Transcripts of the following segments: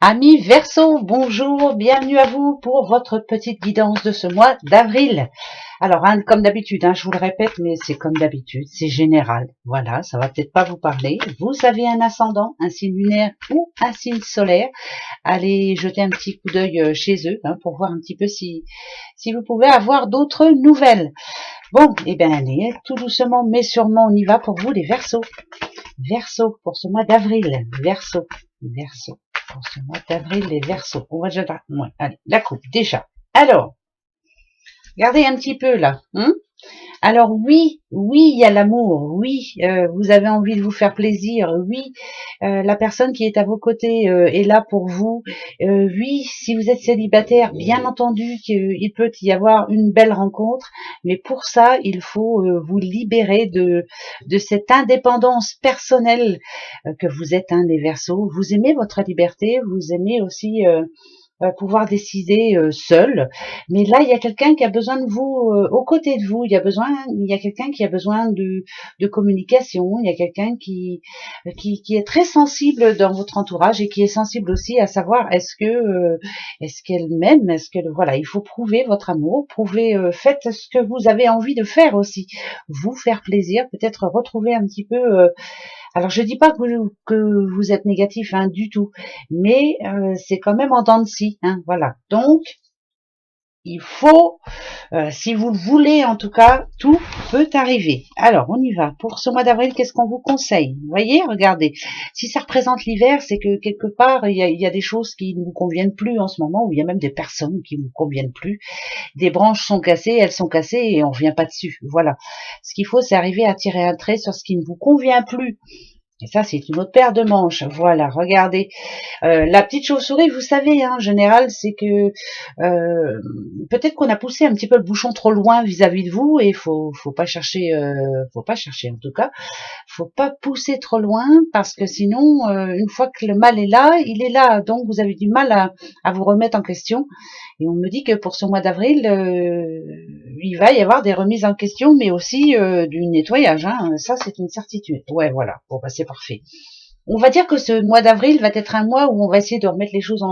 Amis Verseau, bonjour, bienvenue à vous pour votre petite guidance de ce mois d'avril. Alors, comme d'habitude, je vous le répète, mais c'est comme d'habitude, c'est général. Voilà, ça va peut-être pas vous parler. Vous avez un ascendant, un signe lunaire ou un signe solaire. Allez jeter un petit coup d'œil chez eux pour voir un petit peu si vous pouvez avoir d'autres nouvelles. Bon, eh bien allez, tout doucement mais sûrement, on y va pour vous les Verseaux. Verseau pour ce mois d'avril. Verseau, Verseau pour ce mois d'avril, les Verseaux. On va déjà, ouais, allez, la coupe déjà. Alors, regardez un petit peu là. Alors oui, il y a l'amour, oui, vous avez envie de vous faire plaisir, oui, la personne qui est à vos côtés est là pour vous, oui, si vous êtes célibataire, bien entendu qu'il peut y avoir une belle rencontre, mais pour ça, il faut vous libérer de cette indépendance personnelle que vous êtes un des Verseaux. Vous aimez votre liberté, vous aimez aussi pouvoir décider seul, mais là il y a quelqu'un qui a besoin de vous aux côtés de vous, il y a quelqu'un qui a besoin de communication, il y a quelqu'un qui est très sensible dans votre entourage et qui est sensible aussi à savoir est-ce qu'elle m'aime, est-ce que voilà, il faut prouver votre amour, faites ce que vous avez envie de faire aussi, vous faire plaisir, peut-être retrouver un petit peu alors je dis pas que vous êtes négatif du tout, mais c'est quand même en dents de scie, voilà. Donc il faut, si vous le voulez en tout cas, tout peut arriver. Alors on y va. Pour ce mois d'avril, qu'est-ce qu'on vous conseille? Vous voyez, regardez. Si ça représente l'hiver, c'est que quelque part il y a des choses qui ne vous conviennent plus en ce moment, ou il y a même des personnes qui ne vous conviennent plus. Des branches sont cassées, elles sont cassées et on revient pas dessus. Voilà. Ce qu'il faut, c'est arriver à tirer un trait sur ce qui ne vous convient plus. Et ça, c'est une autre paire de manches. Voilà, regardez. La petite chauve-souris, vous savez, en général, c'est que peut-être qu'on a poussé un petit peu le bouchon trop loin vis-à-vis de vous, et faut pas chercher, en tout cas, faut pas pousser trop loin, parce que sinon, une fois que le mal est là, il est là. Donc, vous avez du mal à vous remettre en question. Et on me dit que pour ce mois d'avril, il va y avoir des remises en question, mais aussi du nettoyage. Ça, c'est une certitude. Ouais, voilà. Bon, bah, c'est parfait. On va dire que ce mois d'avril va être un mois où on va essayer de remettre les choses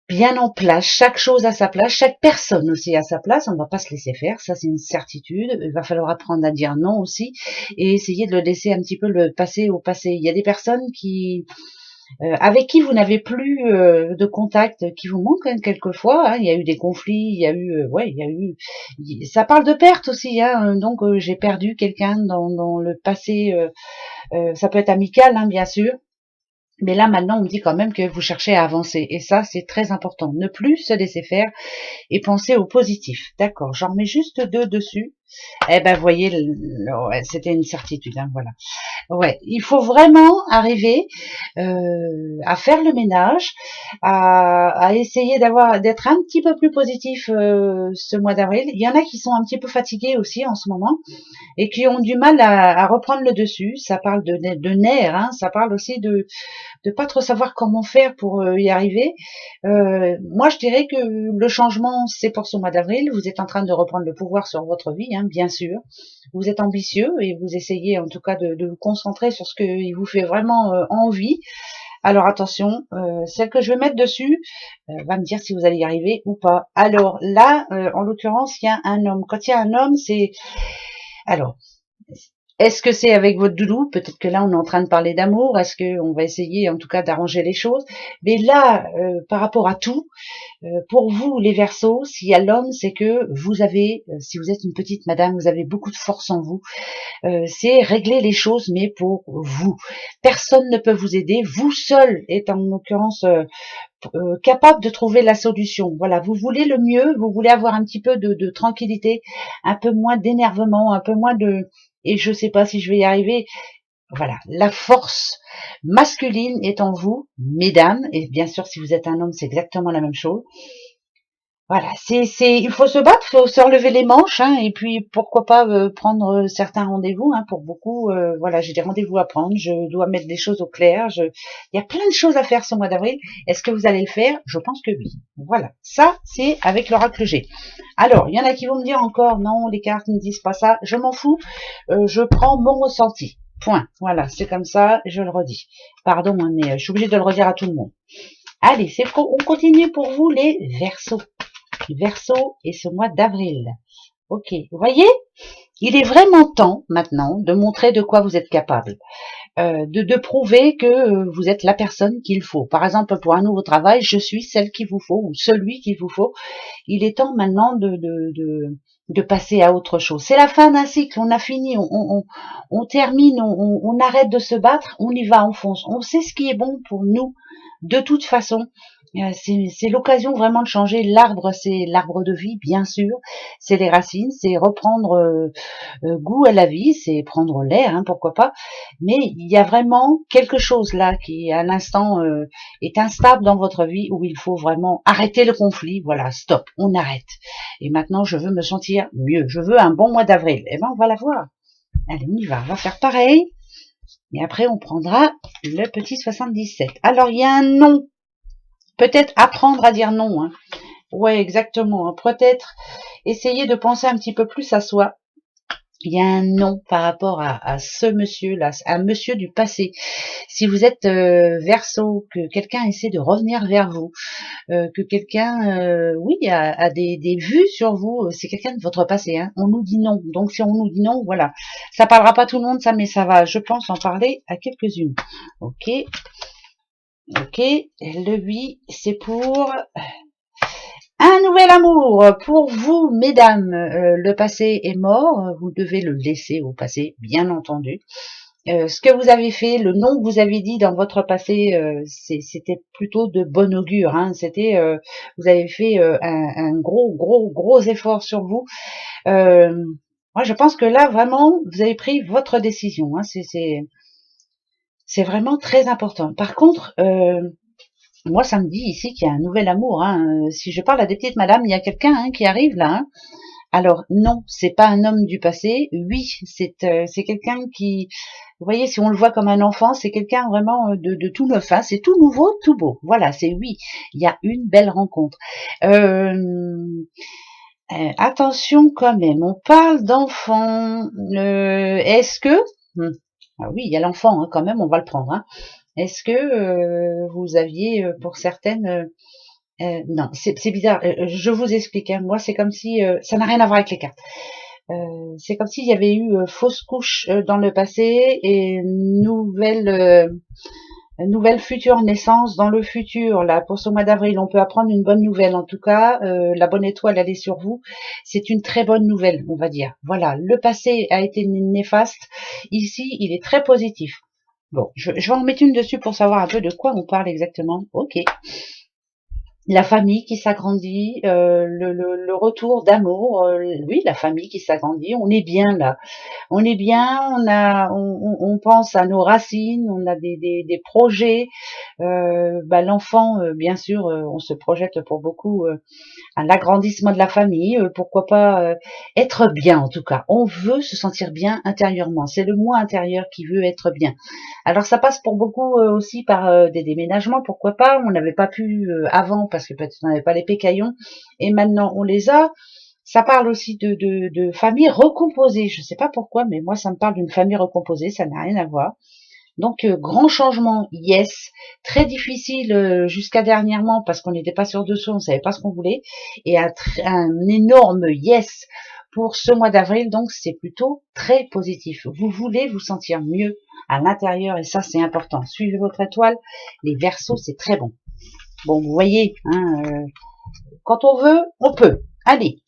bien en place, chaque chose à sa place, chaque personne aussi à sa place, on ne va pas se laisser faire, ça c'est une certitude, il va falloir apprendre à dire non aussi, et essayer de le laisser un petit peu le passé au passé. Il y a des personnes avec qui vous n'avez plus de contact, qui vous manquent quelquefois. Il y a eu des conflits, ça parle de perte aussi. Donc j'ai perdu quelqu'un dans le passé. Ça peut être amical, bien sûr. Mais là, maintenant, on me dit quand même que vous cherchez à avancer. Et ça, c'est très important. Ne plus se laisser faire et penser au positif. D'accord, j'en remets juste 2 dessus. Eh ben, vous voyez, ouais, c'était une certitude, voilà. Ouais, il faut vraiment arriver à faire le ménage, à essayer d'être un petit peu plus positif ce mois d'avril. Il y en a qui sont un petit peu fatigués aussi en ce moment et qui ont du mal à reprendre le dessus. Ça parle de nerfs, ça parle aussi de pas trop savoir comment faire pour y arriver. Moi, je dirais que le changement, c'est pour ce mois d'avril. Vous êtes en train de reprendre le pouvoir sur votre vie, bien sûr. Vous êtes ambitieux et vous essayez en tout cas de vous concentrer sur ce qui vous fait vraiment envie. Alors attention, celle que je vais mettre dessus va me dire si vous allez y arriver ou pas. Alors là, en l'occurrence, il y a un homme. Quand il y a un homme, c'est... Alors, est-ce que c'est avec votre doudou? Peut-être que là, on est en train de parler d'amour. Est-ce qu'on va essayer, en tout cas, d'arranger les choses? Mais là, par rapport à tout, pour vous, les Verseaux, s'il y a l'homme, c'est que vous avez, si vous êtes une petite madame, vous avez beaucoup de force en vous. C'est régler les choses, mais pour vous. Personne ne peut vous aider. Vous seul êtes en l'occurrence capable de trouver la solution. Voilà, vous voulez le mieux, vous voulez avoir un petit peu de tranquillité, un peu moins d'énervement, un peu moins de... Et je sais pas si je vais y arriver. Voilà, la force masculine est en vous, mesdames, et bien sûr si vous êtes un homme, c'est exactement la même chose. Voilà, il faut se battre, il faut se relever les manches, et puis pourquoi pas prendre certains rendez-vous. Pour beaucoup, voilà, j'ai des rendez-vous à prendre, je dois mettre des choses au clair. Il y a plein de choses à faire ce mois d'avril. Est-ce que vous allez le faire? Je pense que oui. Voilà, ça c'est avec l'oracle G. Alors, il y en a qui vont me dire encore, non, les cartes ne disent pas ça. Je m'en fous, je prends mon ressenti. Point. Voilà, c'est comme ça, je le redis. Pardon, hein, mais je suis obligée de le redire à tout le monde. Allez, on continue pour vous les Verseaux. Verseaux et ce mois d'avril. Ok, vous voyez, il est vraiment temps maintenant de montrer de quoi vous êtes capable. De prouver que vous êtes la personne qu'il faut. Par exemple, pour un nouveau travail, je suis celle qu'il vous faut ou celui qu'il vous faut. Il est temps maintenant de passer à autre chose. C'est la fin d'un cycle, on a fini, on termine, on arrête de se battre, on y va, on fonce. On sait ce qui est bon pour nous de toute façon. C'est l'occasion vraiment de changer. L'arbre, c'est l'arbre de vie, bien sûr. C'est les racines, c'est reprendre goût à la vie, c'est prendre l'air, hein, pourquoi pas. Mais il y a vraiment quelque chose là qui, à l'instant, est instable dans votre vie où il faut vraiment arrêter le conflit. Voilà, stop, on arrête. Et maintenant, je veux me sentir mieux. Je veux un bon mois d'avril. Eh ben, on va la voir. Allez, on y va. On va faire pareil. Et après, on prendra le petit 77. Alors, il y a un nom. Peut-être apprendre à dire non. Hein. Ouais, exactement. Hein. Peut-être essayer de penser un petit peu plus à soi. Il y a un nom par rapport à ce monsieur-là, un monsieur du passé. Si vous êtes Verseau, que quelqu'un essaie de revenir vers vous, que quelqu'un, oui, a des vues sur vous, c'est quelqu'un de votre passé. Hein. On nous dit non, donc si on nous dit non, voilà. Ça parlera pas tout le monde, ça, mais ça va, je pense, en parler à quelques-unes. Ok, ok. Le 8, c'est pour un nouvel amour pour vous, mesdames. Le passé est mort, vous devez le laisser au passé, bien entendu. Ce que vous avez fait, le nom que vous avez dit dans votre passé, c'était plutôt de bon augure. Hein. C'était, vous avez fait un gros effort sur vous. Moi, je pense que là, vraiment, vous avez pris votre décision. Hein. C'est vraiment très important. Par contre, moi, ça me dit ici qu'il y a un nouvel amour. Hein. Si je parle à des petites madames, il y a quelqu'un hein, qui arrive là. Hein. Alors non, c'est pas un homme du passé. Oui, c'est quelqu'un qui, vous voyez, si on le voit comme un enfant, c'est quelqu'un vraiment de tout neuf. Hein. C'est tout nouveau, tout beau. Voilà, c'est oui. Il y a une belle rencontre. Attention quand même, on parle d'enfant. Est-ce que ah oui, il y a l'enfant hein, quand même, on va le prendre. Hein. Est-ce que vous aviez, pour certaines, non, c'est bizarre. Je vous explique. Hein, moi, c'est comme si ça n'a rien à voir avec les cartes. C'est comme s'il y avait eu fausse couche dans le passé et nouvelle future naissance dans le futur. Là, pour ce mois d'avril, on peut apprendre une bonne nouvelle. En tout cas, la bonne étoile, elle est sur vous. C'est une très bonne nouvelle, on va dire. Voilà, le passé a été néfaste. Ici, il est très positif. Bon, je vais en mettre une dessus pour savoir un peu de quoi on parle exactement. Ok. La famille qui s'agrandit, le retour d'amour, oui, la famille qui s'agrandit, on est bien là. On est bien, on pense à nos racines, on a des projets. L'enfant, bien sûr, on se projette pour beaucoup à l'agrandissement de la famille, pourquoi pas être bien en tout cas. On veut se sentir bien intérieurement. C'est le moi intérieur qui veut être bien. Alors ça passe pour beaucoup aussi par des déménagements, pourquoi pas. On n'avait pas pu avant parce que peut-être on n'avait pas les pécaillons et maintenant on les a. Ça parle aussi de famille recomposée. Je ne sais pas pourquoi, mais moi ça me parle d'une famille recomposée, ça n'a rien à voir. Donc grand changement, yes, très difficile jusqu'à dernièrement parce qu'on n'était pas sûr de soi, on savait pas ce qu'on voulait, et un énorme yes pour ce mois d'avril, donc c'est plutôt très positif. Vous voulez vous sentir mieux à l'intérieur et ça c'est important. Suivez votre étoile, les Verseaux c'est très bon. Bon vous voyez, hein, quand on veut, on peut. Allez,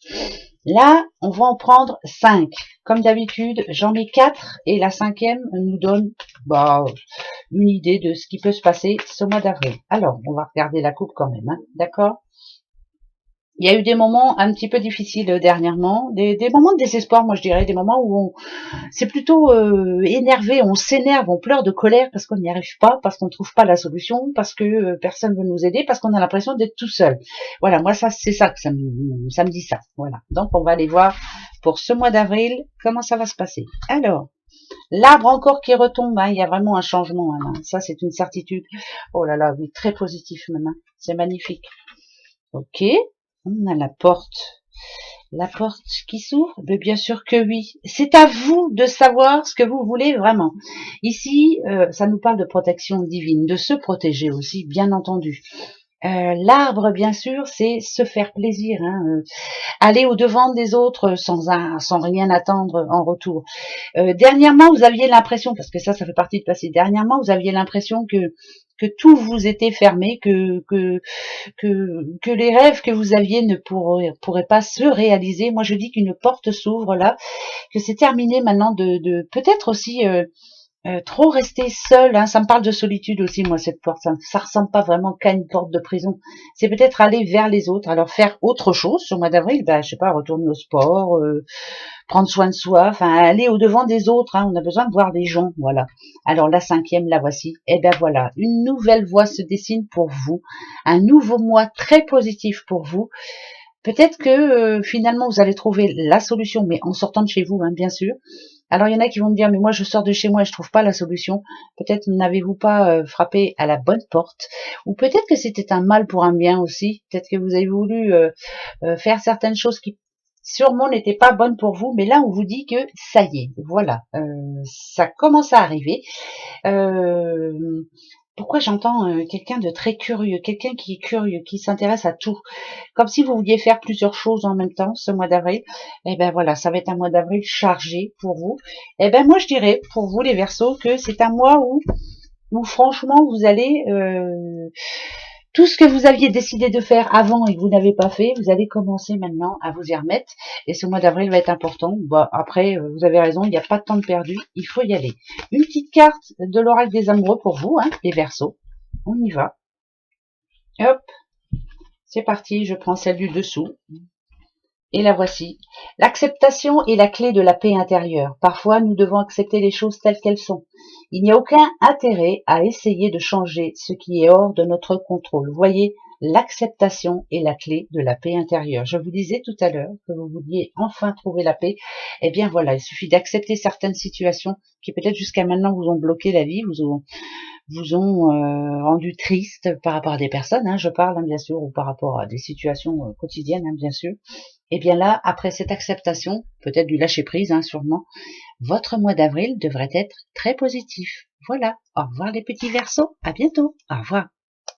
là on va en prendre 5. Comme d'habitude, j'en mets 4 et la 5e nous donne une idée de ce qui peut se passer ce mois d'avril. Alors, on va regarder la coupe quand même, hein, d'accord? Il y a eu des moments un petit peu difficiles dernièrement, des moments de désespoir, moi je dirais, des moments où c'est plutôt énervé, on s'énerve, on pleure de colère parce qu'on n'y arrive pas, parce qu'on ne trouve pas la solution, parce que personne ne veut nous aider, parce qu'on a l'impression d'être tout seul. Voilà, moi ça c'est ça que ça me dit ça. Voilà. Donc on va aller voir pour ce mois d'avril comment ça va se passer. Alors, l'arbre encore qui retombe, hein, il y a vraiment un changement. Hein, ça c'est une certitude. Oh là là, oui, très positif même. Hein. C'est magnifique. Ok, on a la porte. La porte qui s'ouvre? Mais bien sûr que oui. C'est à vous de savoir ce que vous voulez vraiment. Ici, ça nous parle de protection divine, de se protéger aussi, bien entendu. L'arbre, bien sûr, c'est se faire plaisir, hein, aller au devant des autres sans rien attendre en retour. Dernièrement, vous aviez l'impression, parce que ça fait partie du passé. Dernièrement, vous aviez l'impression que tout vous était fermé, que les rêves que vous aviez ne pourraient pas se réaliser. Moi, je dis qu'une porte s'ouvre là, que c'est terminé maintenant de peut-être aussi trop rester seul, hein. Ça me parle de solitude aussi, moi, cette porte. Ça ressemble pas vraiment qu'à une porte de prison. C'est peut-être aller vers les autres, alors faire autre chose sur le mois d'avril, je sais pas, retourner au sport, prendre soin de soi, enfin aller au devant des autres, hein. On a besoin de voir des gens, voilà. Alors la 5e, la voici. Et ben voilà, une nouvelle voie se dessine pour vous, un nouveau mois très positif pour vous. Peut-être que finalement vous allez trouver la solution, mais en sortant de chez vous, hein, bien sûr. Alors il y en a qui vont me dire, mais moi je sors de chez moi et je trouve pas la solution. Peut-être n'avez-vous pas frappé à la bonne porte, ou peut-être que c'était un mal pour un bien aussi. Peut-être que vous avez voulu faire certaines choses qui sûrement n'étaient pas bonnes pour vous, mais là on vous dit que ça y est, voilà, ça commence à arriver. Pourquoi j'entends quelqu'un de très curieux, quelqu'un qui est curieux, qui s'intéresse à tout, comme si vous vouliez faire plusieurs choses en même temps ce mois d'avril. Et ben voilà, ça va être un mois d'avril chargé pour vous. Et ben moi je dirais pour vous les Verseaux que c'est un mois où franchement vous allez tout ce que vous aviez décidé de faire avant et que vous n'avez pas fait, vous allez commencer maintenant à vous y remettre. Et ce mois d'avril va être important. Après, vous avez raison, il n'y a pas de temps de perdu, il faut y aller. Une petite carte de l'oracle des amoureux pour vous, hein, les Verseaux. On y va. Hop, c'est parti, je prends celle du dessous. Et la voici. L'acceptation est la clé de la paix intérieure. Parfois, nous devons accepter les choses telles qu'elles sont. Il n'y a aucun intérêt à essayer de changer ce qui est hors de notre contrôle. Voyez, l'acceptation est la clé de la paix intérieure. Je vous disais tout à l'heure que vous vouliez enfin trouver la paix. Eh bien voilà, il suffit d'accepter certaines situations qui peut-être jusqu'à maintenant vous ont bloqué la vie, vous ont rendu triste par rapport à des personnes, hein, je parle, hein, bien sûr, ou par rapport à des situations quotidiennes, hein, bien sûr. Et bien là, après cette acceptation, peut-être du lâcher prise, hein, sûrement, votre mois d'avril devrait être très positif. Voilà. Au revoir les petits Verseaux. À bientôt. Au revoir.